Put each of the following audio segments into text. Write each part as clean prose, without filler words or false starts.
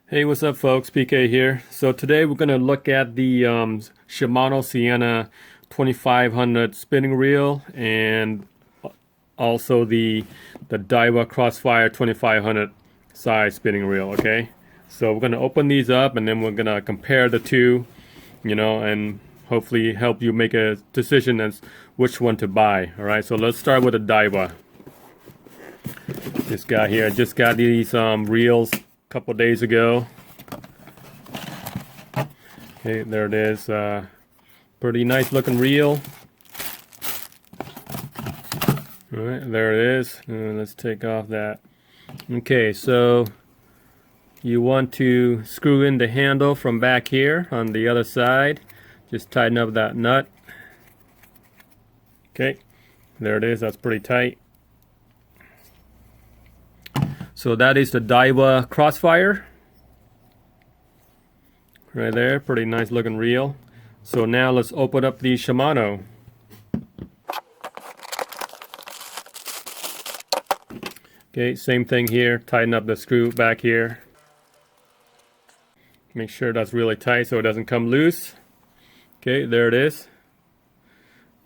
Hey, what's up, folks? PK here. So today we're going to look at the Shimano Sienna 2500 spinning reel and also the Daiwa Crossfire 2500 size spinning reel. Okay, so we're going to open these up and then we're going to compare the two, and hopefully help you make a decision as which one to buy. All right, so let's start with the Daiwa. This guy here, just got these reels couple days ago. Okay, there it is. Pretty nice looking reel. All right, there it is. Let's take off that. Okay, so you want to screw in the handle from back here on the other side. Just tighten up that nut. Okay, there it is. That's pretty tight. So that is the Daiwa Crossfire. Right there, pretty nice looking reel. So now let's open up the Shimano. Okay, same thing here. Tighten up the screw back here. Make sure that's really tight so it doesn't come loose. Okay, there it is.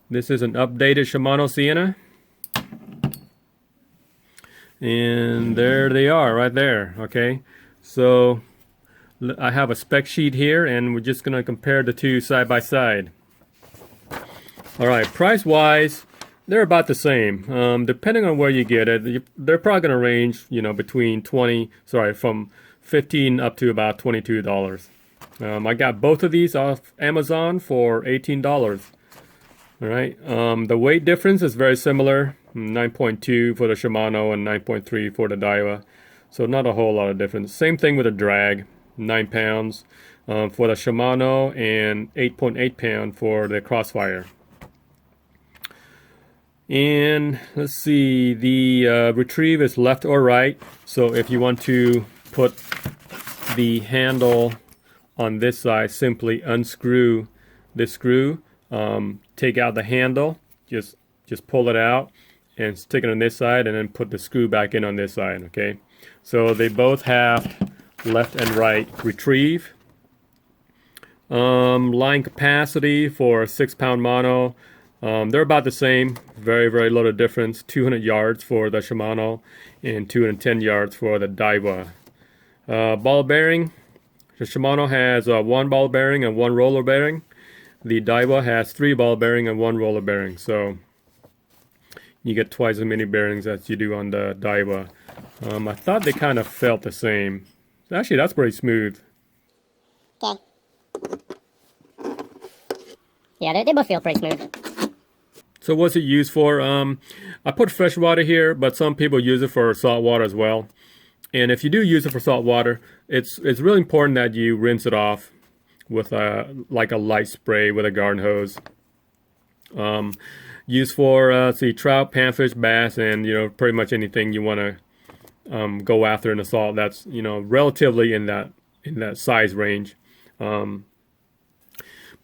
This is an updated Shimano Sienna. And there they are right there. Okay, so I have a spec sheet here and we're just gonna compare the two side by side. Alright, price wise they're about the same. Depending on where you get it, they're probably gonna range between from 15 up to about $22. I got both of these off Amazon for $18. Alright, the weight difference is very similar. 9.2 for the Shimano and 9.3 for the Daiwa, so not a whole lot of difference. Same thing with the drag, 9 pounds for the Shimano and 8.8 pound for the Crossfire. And let's see, the retrieve is left or right, so if you want to put the handle on this side, simply unscrew this screw, take out the handle, just pull it out and stick it on this side and then put the screw back in on this side. Okay, so they both have left and right retrieve. Line capacity for 6-pound mono, they're about the same, very little difference. 200 yards for the Shimano and 210 yards for the Daiwa. Ball bearing, the Shimano has one ball bearing and one roller bearing. The Daiwa has 3 ball bearing and 1 roller bearing, so you get twice as many bearings as you do on the Daiwa. I thought they kind of felt the same. Actually, that's pretty smooth. Okay. Yeah, they both feel pretty smooth. So what's it used for? I put freshwater here, but some people use it for saltwater as well. And if you do use it for saltwater, it's really important that you rinse it off with like a light spray with a garden hose. Used for trout, panfish, bass, and pretty much anything you want to go after in the salt that's relatively in that size range. But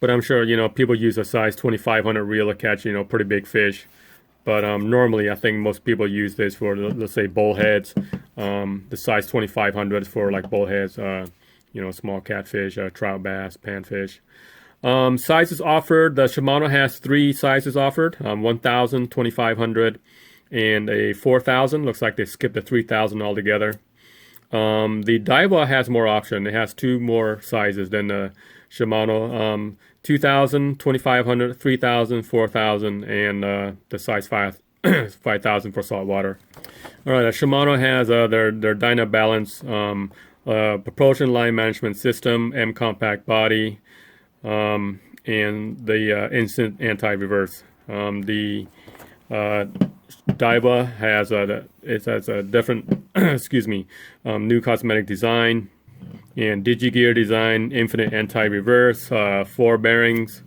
I'm sure people use a size 2500 reel to catch pretty big fish. But normally I think most people use this for, let's say, bullheads. The size 2500 for like bullheads, small catfish, trout, bass, panfish. Sizes offered, the Shimano has 3 sizes offered, 1000, 2500, and a 4000. Looks like they skipped the 3000 altogether. The Daiwa has more option. It has 2 more sizes than the Shimano, 2000, 2500, 3000, 4000, and the size 5000 for saltwater. Alright, the Shimano has their Dynabalance propulsion line management system, M compact body, and the instant anti-reverse. The Daiwa has a different new cosmetic design and digigear design, infinite anti-reverse, 4 bearings,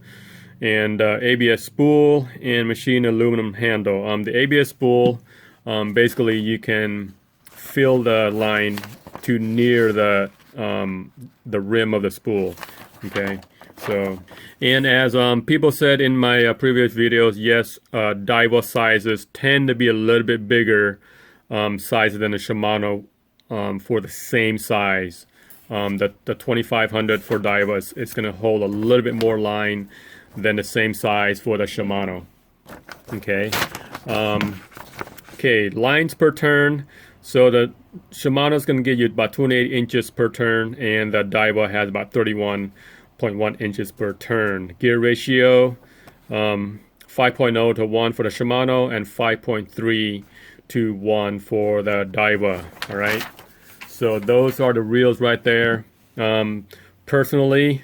and ABS spool and machine aluminum handle. The ABS spool, basically you can fill the line to near the rim of the spool. Okay, so, and as people said in my previous videos, yes, Daiwa sizes tend to be a little bit bigger sizes than the Shimano for the same size. The 2500 for Daiwa is going to hold a little bit more line than the same size for the Shimano. Okay. Okay, lines per turn. So the Shimano is going to give you about 28 inches per turn, and the Daiwa has about 31.1 inches per turn. Gear ratio, 5.0 to 1 for the Shimano and 5.3 to 1 for the Daiwa. All right. So those are the reels right there. Personally,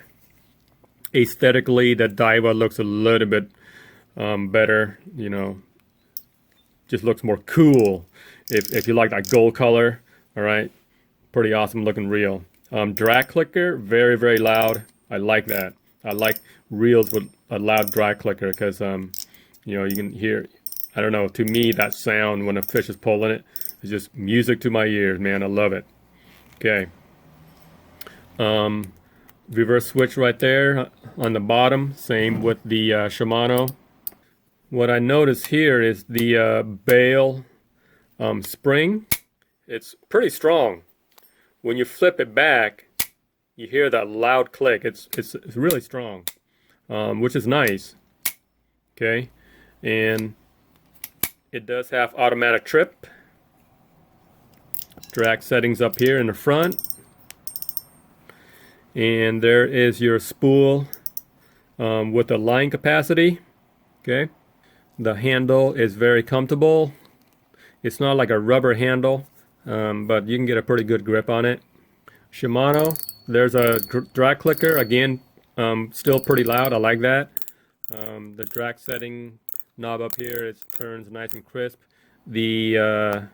aesthetically, the Daiwa looks a little bit better. You know, just looks more cool. If you like that gold color, all right, pretty awesome looking reel. Drag clicker, very, very loud. I like that. I like reels with a loud drag clicker because, you know, you can hear, I don't know, to me, that sound when a fish is pulling it is just music to my ears, man. I love it. Okay. Reverse switch right there on the bottom. Same with the Shimano. What I notice here is the Bale Spring. It's pretty strong. When you flip it back, you hear that loud click. It's really strong, which is nice. Okay, and it does have automatic trip. Drag settings up here in the front, and there is your spool with the line capacity. Okay, the handle is very comfortable. It's not like a rubber handle, but you can get a pretty good grip on it. Shimano, there's a drag clicker. Again, still pretty loud. I like that. The drag setting knob up here, it turns nice and crisp. The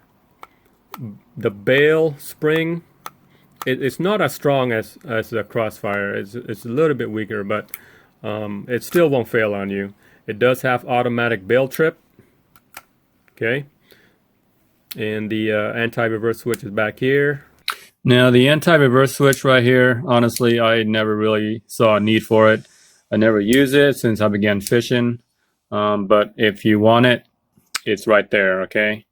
Bale Spring, it's not as strong as the Crossfire. It's a little bit weaker, but it still won't fail on you. It does have automatic bail trip. Okay. And the anti-reverse switch is back here. Now the anti-reverse switch right here, honestly, I never really saw a need for it. I never use it since I began fishing. But if you want it, it's right there, okay?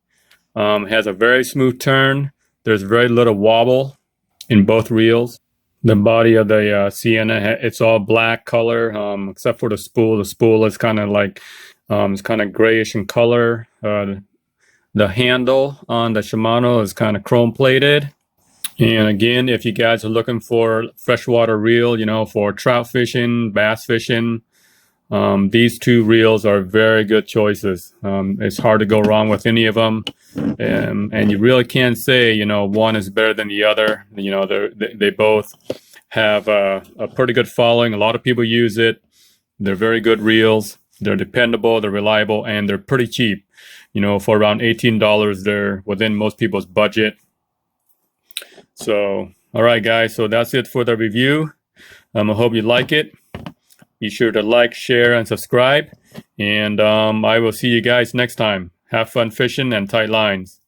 It has a very smooth turn. There's very little wobble in both reels. The body of the Sienna, it's all black color, except for the spool. The spool is kind of like, it's kind of grayish in color. The handle on the Shimano is kind of chrome plated. And again, if you guys are looking for freshwater reel, you know, for trout fishing, bass fishing, these two reels are very good choices. It's hard to go wrong with any of them. And you really can't say, you know, one is better than the other. You know, they both have a pretty good following. A lot of people use it. They're very good reels. They're dependable, they're reliable, and they're pretty cheap. You know, for around $18, they're within most people's budget. So, all right, guys. So that's it for the review. I hope you like it. Be sure to like, share, and subscribe. And I will see you guys next time. Have fun fishing and tight lines.